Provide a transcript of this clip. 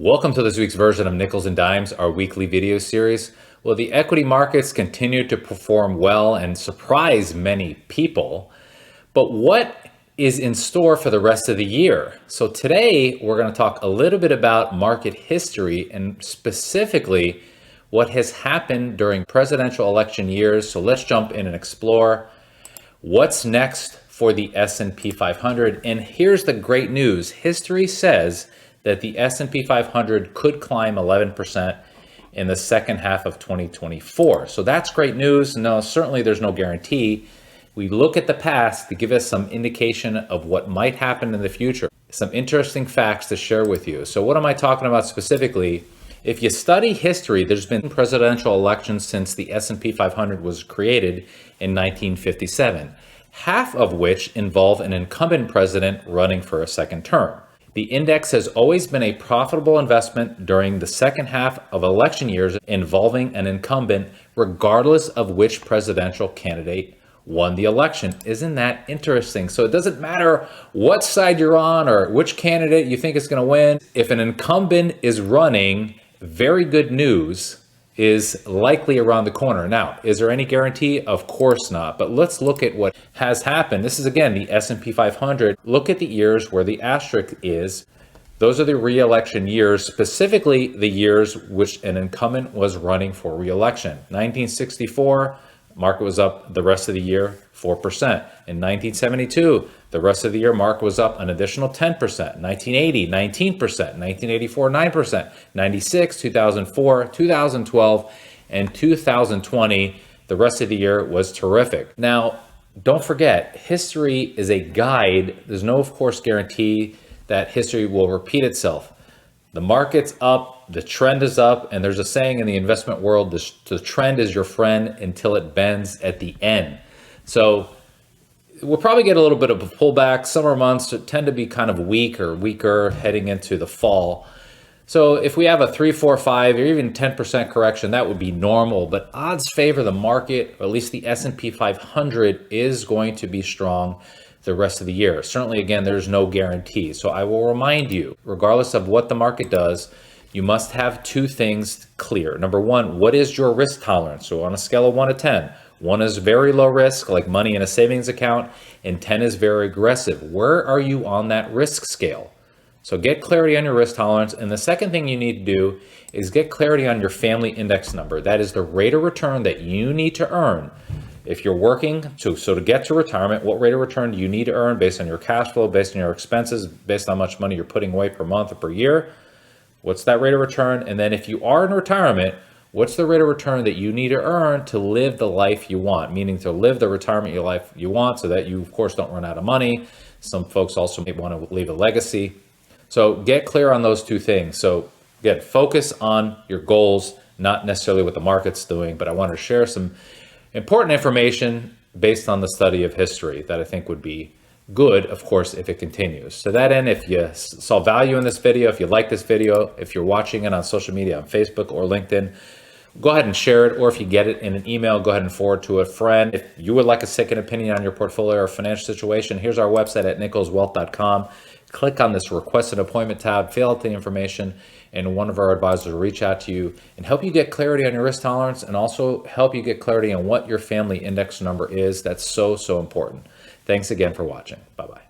Welcome to this week's version of Nickels and Dimes, our weekly video series. Well, the equity markets continue to perform well and surprise many people. But what is in store for the rest of the year? So today we're going to talk a little bit about market history and specifically what has happened during presidential election years. So let's jump in and explore what's next for the S&P 500. And here's the great news. History says that the S&P 500 could climb 11% in the second half of 2024. So that's great news. No, certainly there's no guarantee. We look at the past to give us some indication of what might happen in the future. Some interesting facts to share with you. So what am I talking about specifically? If you study history, there's been presidential elections since the S&P 500 was created in 1957, half of which involve an incumbent president running for a second term. The index has always been a profitable investment during the second half of election years involving an incumbent, regardless of which presidential candidate won the election. Isn't that interesting? So it doesn't matter what side you're on or which candidate you think is going to win. If an incumbent is running, very good news is likely around the corner. Now, is there any guarantee? Of course not. But let's look at what has happened. This is, again, the S&P 500. Look at the years where the asterisk is. Those are the re-election years, specifically the years which an incumbent was running for re-election. 1964, market was up the rest of the year 4%. In 1972, the rest of the year market was up an additional 10%. 1980, 19%. 1984, 9%. 96, 2004, 2012, and 2020, the rest of the year was terrific. Now, don't forget, history is a guide. There's no, of course, guarantee that history will repeat itself. The market's up, the trend is up, and there's a saying in the investment world, the trend is your friend until it bends at the end. So we'll probably get a little bit of a pullback. Summer months tend to be kind of weak or weaker heading into the fall. So if we have a 3, 4, 5, or even 10% correction, that would be normal. But odds favor the market, or at least the S&P 500 is going to be strong the rest of the year. Certainly, again, there's no guarantee. So I will remind you, regardless of what the market does, you must have two things clear. Number one, what is your risk tolerance? So on a scale of 1 to 10, 1 is very low risk, like money in a savings account, and 10 is very aggressive. Where are you on that risk scale? So get clarity on your risk tolerance. And the second thing you need to do is get clarity on your family index number. That is the rate of return that you need to earn. If you're working, so to get to retirement, what rate of return do you need to earn based on your cash flow, based on your expenses, based on how much money you're putting away per month or per year? What's that rate of return? And then if you are in retirement, what's the rate of return that you need to earn to live the life you want, meaning to live the retirement life you want so that you, of course, don't run out of money. Some folks also may want to leave a legacy. So get clear on those two things. So again, focus on your goals, not necessarily what the market's doing, but I want to share some important information based on the study of history that I think would be good, of course, if it continues. To that end, if you saw value in this video, if you like this video, if you're watching it on social media, on Facebook or LinkedIn, go ahead and share it. Or if you get it in an email, go ahead and forward to a friend. If you would like a second opinion on your portfolio or financial situation, here's our website at nickelswealth.com. Click on this request an appointment tab, fill out the information, and one of our advisors will reach out to you and help you get clarity on your risk tolerance and also help you get clarity on what your family index number is. That's so important. Thanks again for watching. Bye-bye.